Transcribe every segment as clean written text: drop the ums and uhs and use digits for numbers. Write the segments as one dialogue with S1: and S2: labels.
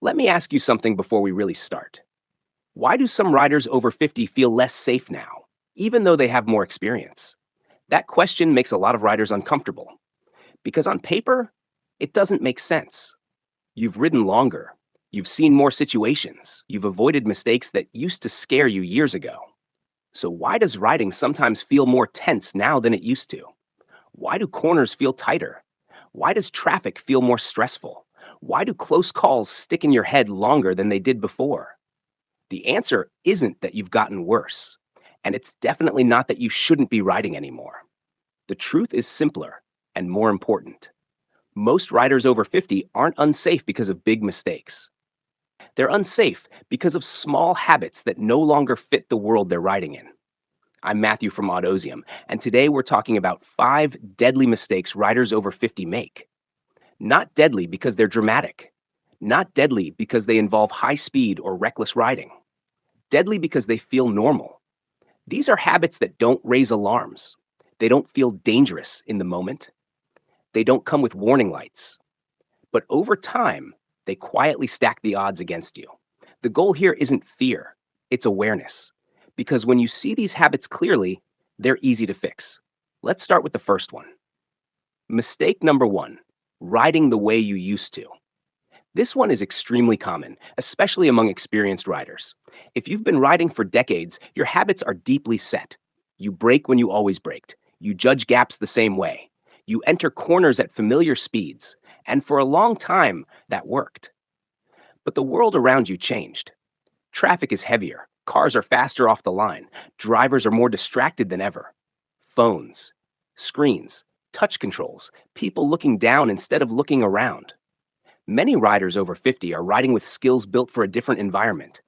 S1: Let me ask you something before we really start. Why do some riders over 50 feel less safe now, even though they have more experience? That question makes a lot of riders uncomfortable because on paper, it doesn't make sense. You've ridden longer, you've seen more situations, you've avoided mistakes that used to scare you years ago. So, why does riding sometimes feel more tense now than it used to? Why do corners feel tighter? Why does traffic feel more stressful? Why do close calls stick in your head longer than they did before? The answer isn't that you've gotten worse, and it's definitely not that you shouldn't be riding anymore. The truth is simpler and more important. Most riders over 50 aren't unsafe because of big mistakes. They're unsafe because of small habits that no longer fit the world they're riding in. I'm Matthew from Autozium, and today we're talking about 5 deadly mistakes riders over 50 make. Not deadly because they're dramatic. Not deadly because they involve high speed or reckless riding. Deadly because they feel normal. These are habits that don't raise alarms. They don't feel dangerous in the moment. They don't come with warning lights. But over time, they quietly stack the odds against you. The goal here isn't fear, it's awareness. Because when you see these habits clearly, they're easy to fix. Let's start with the first one. Mistake number 1, riding the way you used to. This one is extremely common, especially among experienced riders. If you've been riding for decades, your habits are deeply set. You brake when you always braked. You judge gaps the same way. You enter corners at familiar speeds. And for a long time, that worked. But the world around you changed. Traffic is heavier. Cars are faster off the line. Drivers are more distracted than ever. Phones, screens, touch controls, people looking down instead of looking around. Many riders over 50 are riding with skills built for a different environment.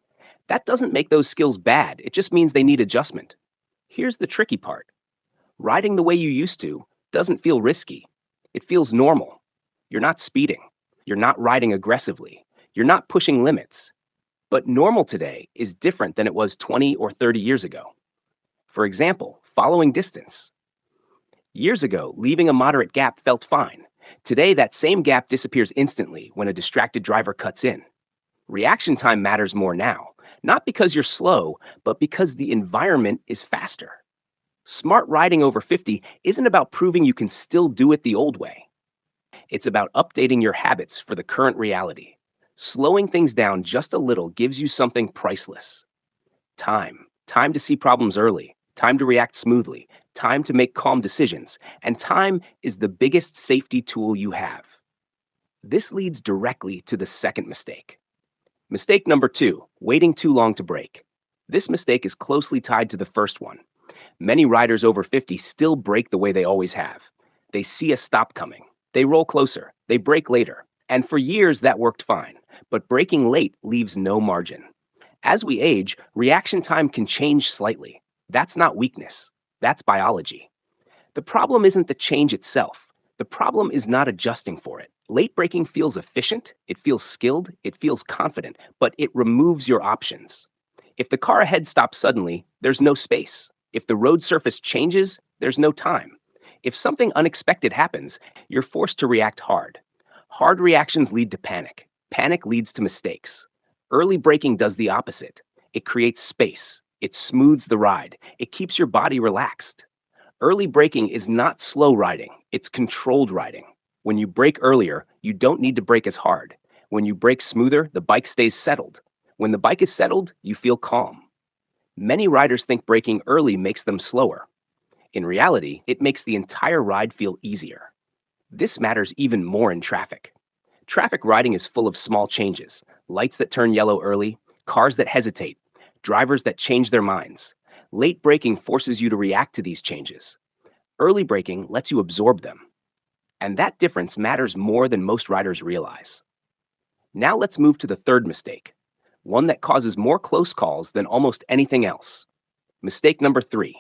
S1: That doesn't make those skills bad, it just means they need adjustment. Here's the tricky part. Riding the way you used to doesn't feel risky. It feels normal. You're not speeding. You're not riding aggressively. You're not pushing limits. But normal today is different than it was 20 or 30 years ago. For example, following distance. Years ago, leaving a moderate gap felt fine. Today, that same gap disappears instantly when a distracted driver cuts in. Reaction time matters more now, not because you're slow, but because the environment is faster. Smart riding over 50 isn't about proving you can still do it the old way. It's about updating your habits for the current reality. Slowing things down just a little gives you something priceless. Time. Time to see problems early. Time to react smoothly. Time to make calm decisions. And time is the biggest safety tool you have. This leads directly to the second mistake. Mistake number 2, waiting too long to brake. This mistake is closely tied to the first one. Many riders over 50 still brake the way they always have. They see a stop coming. They roll closer. They brake later. And for years, that worked fine. But braking late leaves no margin. As we age, reaction time can change slightly. That's not weakness. That's biology. The problem isn't the change itself. The problem is not adjusting for it. Late braking feels efficient, it feels skilled, it feels confident, but it removes your options. If the car ahead stops suddenly, there's no space. If the road surface changes, there's no time. If something unexpected happens, you're forced to react hard. Hard reactions lead to panic. Panic leads to mistakes. Early braking does the opposite. It creates space. It smooths the ride. It keeps your body relaxed. Early braking is not slow riding, it's controlled riding. When you brake earlier, you don't need to brake as hard. When you brake smoother, the bike stays settled. When the bike is settled, you feel calm. Many riders think braking early makes them slower. In reality, it makes the entire ride feel easier. This matters even more in traffic. Traffic riding is full of small changes, lights that turn yellow early, cars that hesitate, drivers that change their minds. Late braking forces you to react to these changes. Early braking lets you absorb them. And that difference matters more than most riders realize. Now let's move to the third mistake, one that causes more close calls than almost anything else. Mistake number 3,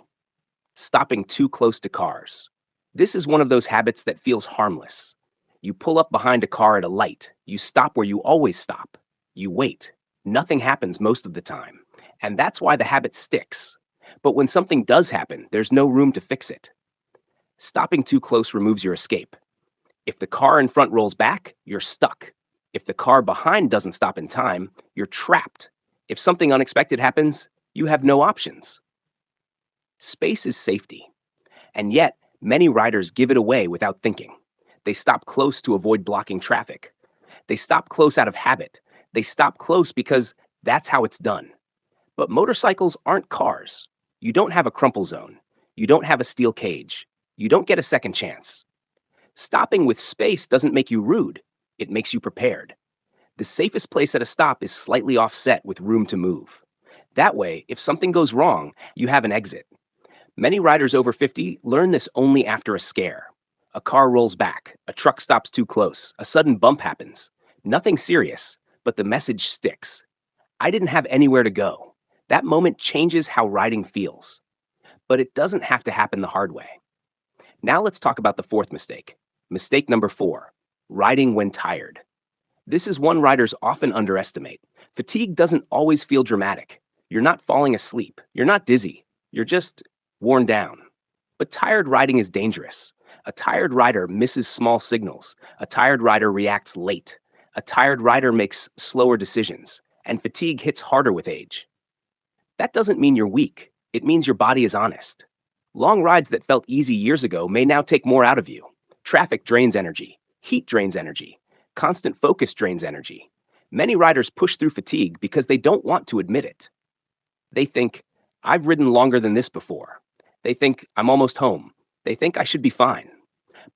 S1: stopping too close to cars. This is one of those habits that feels harmless. You pull up behind a car at a light. You stop where you always stop. You wait. Nothing happens most of the time. And that's why the habit sticks. But when something does happen, there's no room to fix it. Stopping too close removes your escape. If the car in front rolls back, you're stuck. If the car behind doesn't stop in time, you're trapped. If something unexpected happens, you have no options. Space is safety, and yet many riders give it away without thinking. They stop close to avoid blocking traffic. They stop close out of habit. They stop close because that's how it's done. But motorcycles aren't cars. You don't have a crumple zone. You don't have a steel cage. You don't get a second chance. Stopping with space doesn't make you rude. It makes you prepared. The safest place at a stop is slightly offset with room to move. That way, if something goes wrong, you have an exit. Many riders over 50 learn this only after a scare. A car rolls back, a truck stops too close, a sudden bump happens. Nothing serious, but the message sticks. I didn't have anywhere to go. That moment changes how riding feels. But it doesn't have to happen the hard way. Now let's talk about the fourth mistake. Mistake number 4, riding when tired. This is one riders often underestimate. Fatigue doesn't always feel dramatic. You're not falling asleep. You're not dizzy. You're just worn down. But tired riding is dangerous. A tired rider misses small signals. A tired rider reacts late. A tired rider makes slower decisions. And fatigue hits harder with age. That doesn't mean you're weak. It means your body is honest. Long rides that felt easy years ago may now take more out of you. Traffic drains energy. Heat drains energy. Constant focus drains energy. Many riders push through fatigue because they don't want to admit it. They think, I've ridden longer than this before. They think, I'm almost home. They think I should be fine.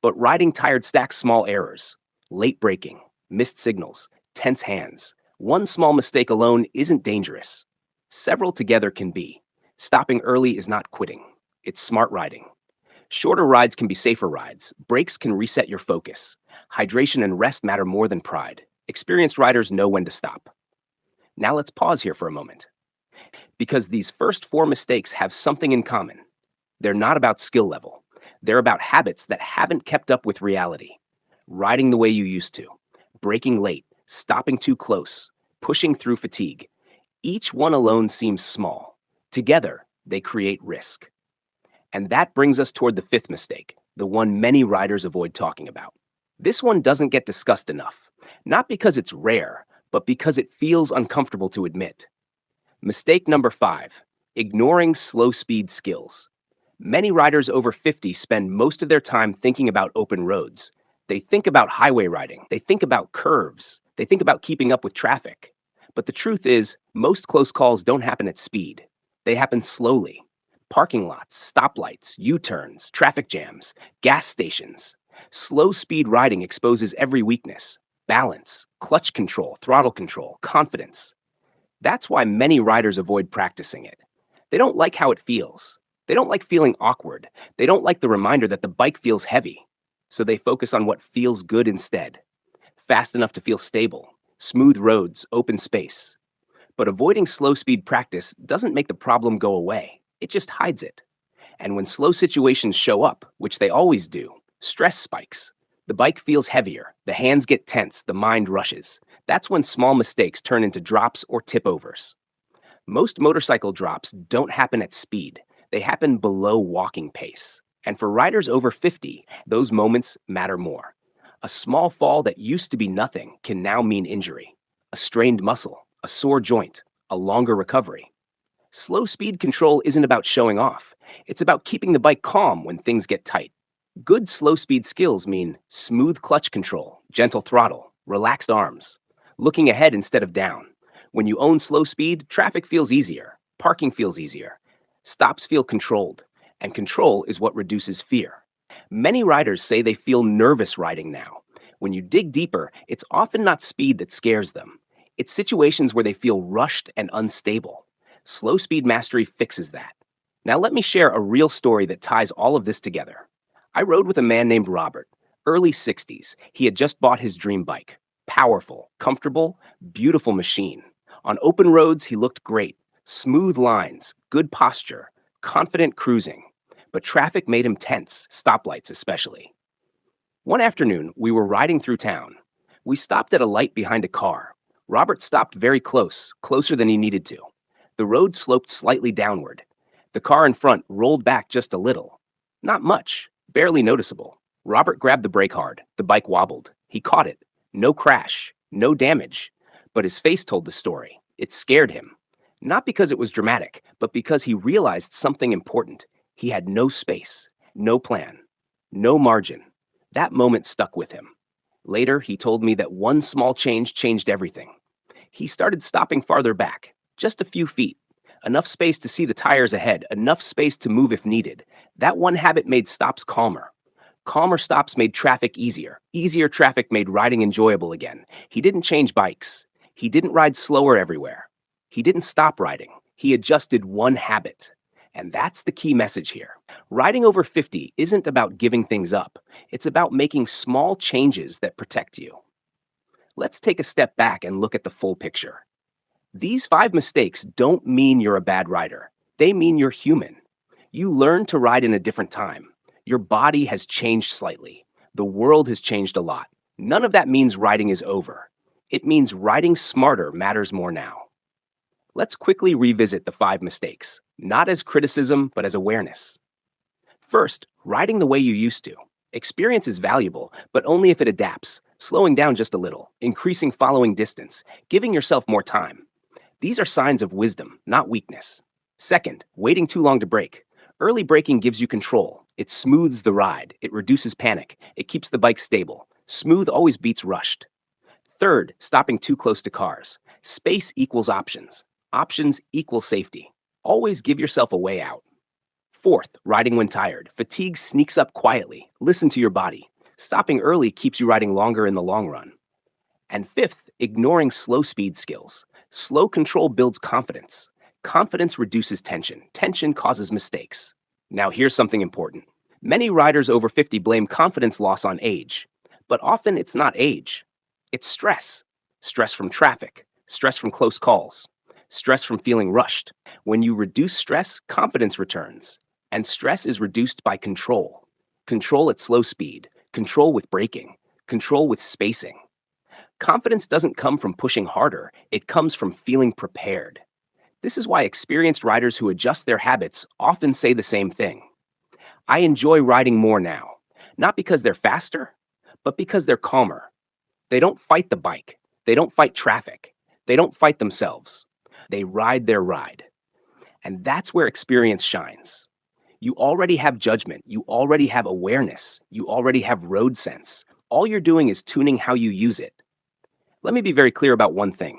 S1: But riding tired stacks small errors. Late braking, missed signals, tense hands. One small mistake alone isn't dangerous. Several together can be. Stopping early is not quitting. It's smart riding. Shorter rides can be safer rides. Breaks can reset your focus. Hydration and rest matter more than pride. Experienced riders know when to stop. Now let's pause here for a moment. Because these first 4 mistakes have something in common. They're not about skill level. They're about habits that haven't kept up with reality. Riding the way you used to. Braking late. Stopping too close. Pushing through fatigue. Each one alone seems small. Together, they create risk. And that brings us toward the 5th mistake, the one many riders avoid talking about. This one doesn't get discussed enough, not because it's rare, but because it feels uncomfortable to admit. Mistake number 5, ignoring slow speed skills. Many riders over 50 spend most of their time thinking about open roads. They think about highway riding. They think about curves. They think about keeping up with traffic. But the truth is, most close calls don't happen at speed. They happen slowly. Parking lots, stoplights, U-turns, traffic jams, gas stations. Slow speed riding exposes every weakness: balance, clutch control, throttle control, confidence. That's why many riders avoid practicing it. They don't like how it feels. They don't like feeling awkward. They don't like the reminder that the bike feels heavy. So they focus on what feels good instead. Fast enough to feel stable, smooth roads, open space. But avoiding slow speed practice doesn't make the problem go away. It just hides it. And when slow situations show up, which they always do, stress spikes. The bike feels heavier, the hands get tense, the mind rushes. That's when small mistakes turn into drops or tip overs. Most motorcycle drops don't happen at speed. They happen below walking pace. And for riders over 50, those moments matter more. A small fall that used to be nothing can now mean injury. A strained muscle, a sore joint, a longer recovery. Slow speed control isn't about showing off. It's about keeping the bike calm when things get tight. Good slow speed skills mean smooth clutch control, gentle throttle, relaxed arms, looking ahead instead of down. When you own slow speed, traffic feels easier, parking feels easier, stops feel controlled, and control is what reduces fear. Many riders say they feel nervous riding now. When you dig deeper, it's often not speed that scares them. It's situations where they feel rushed and unstable. Slow speed mastery fixes that. Now let me share a real story that ties all of this together. I rode with a man named Robert, early 60s. He had just bought his dream bike. Powerful, comfortable, beautiful machine. On open roads, he looked great. Smooth lines, good posture, confident cruising. But traffic made him tense, stoplights especially. One afternoon, we were riding through town. We stopped at a light behind a car. Robert stopped very close, closer than he needed to. The road sloped slightly downward. The car in front rolled back just a little. Not much, barely noticeable. Robert grabbed the brake hard. The bike wobbled. He caught it. No crash, no damage. But his face told the story. It scared him. Not because it was dramatic, but because he realized something important. He had no space, no plan, no margin. That moment stuck with him. Later, he told me that one small change changed everything. He started stopping farther back, just a few feet. Enough space to see the tires ahead, enough space to move if needed. That one habit made stops calmer. Calmer stops made traffic easier. Easier traffic made riding enjoyable again. He didn't change bikes. He didn't ride slower everywhere. He didn't stop riding. He adjusted one habit. And that's the key message here. Riding over 50 isn't about giving things up. It's about making small changes that protect you. Let's take a step back and look at the full picture. These 5 mistakes don't mean you're a bad rider. They mean you're human. You learned to ride in a different time. Your body has changed slightly. The world has changed a lot. None of that means riding is over. It means riding smarter matters more now. Let's quickly revisit the 5 mistakes, not as criticism, but as awareness. First, riding the way you used to. Experience is valuable, but only if it adapts, slowing down just a little, increasing following distance, giving yourself more time. These are signs of wisdom, not weakness. Second, waiting too long to brake. Early braking gives you control. It smooths the ride. It reduces panic. It keeps the bike stable. Smooth always beats rushed. Third, stopping too close to cars. Space equals options. Options equal safety. Always give yourself a way out. Fourth, riding when tired. Fatigue sneaks up quietly. Listen to your body. Stopping early keeps you riding longer in the long run. And fifth, ignoring slow speed skills. Slow control builds confidence. Confidence reduces tension. Tension causes mistakes. Now here's something important. Many riders over 50 blame confidence loss on age, but often it's not age. It's stress. Stress from traffic, stress from close calls, stress from feeling rushed. When you reduce stress, confidence returns. And stress is reduced by control. Control at slow speed, control with braking, control with spacing. Confidence doesn't come from pushing harder, it comes from feeling prepared. This is why experienced riders who adjust their habits often say the same thing. I enjoy riding more now, not because they're faster, but because they're calmer. They don't fight the bike, they don't fight traffic, they don't fight themselves. They ride their ride. And that's where experience shines. You already have judgment, you already have awareness, you already have road sense. All you're doing is tuning how you use it. Let me be very clear about one thing.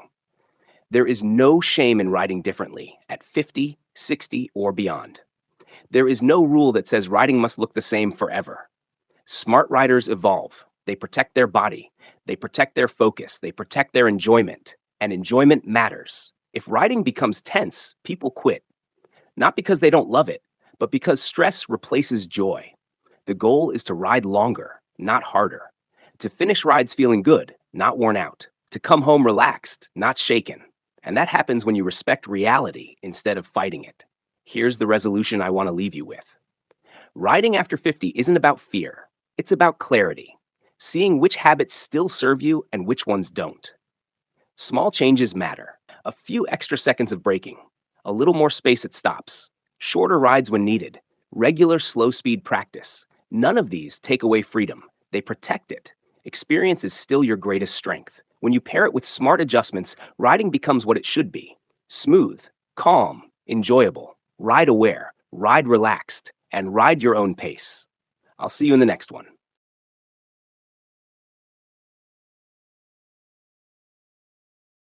S1: There is no shame in riding differently at 50, 60, or beyond. There is no rule that says riding must look the same forever. Smart riders evolve. They protect their body. They protect their focus. They protect their enjoyment. And enjoyment matters. If riding becomes tense, people quit. Not because they don't love it, but because stress replaces joy. The goal is to ride longer, not harder. To finish rides feeling good, not worn out. To come home relaxed, not shaken. And that happens when you respect reality instead of fighting it. Here's the resolution I want to leave you with. Riding after 50 isn't about fear. It's about clarity. Seeing which habits still serve you and which ones don't. Small changes matter. A few extra seconds of braking. A little more space at stops. Shorter rides when needed. Regular slow speed practice. None of these take away freedom. They protect it. Experience is still your greatest strength. When you pair it with smart adjustments, riding becomes what it should be. Smooth, calm, enjoyable. Ride aware, ride relaxed, and ride your own pace. I'll see you in the next one.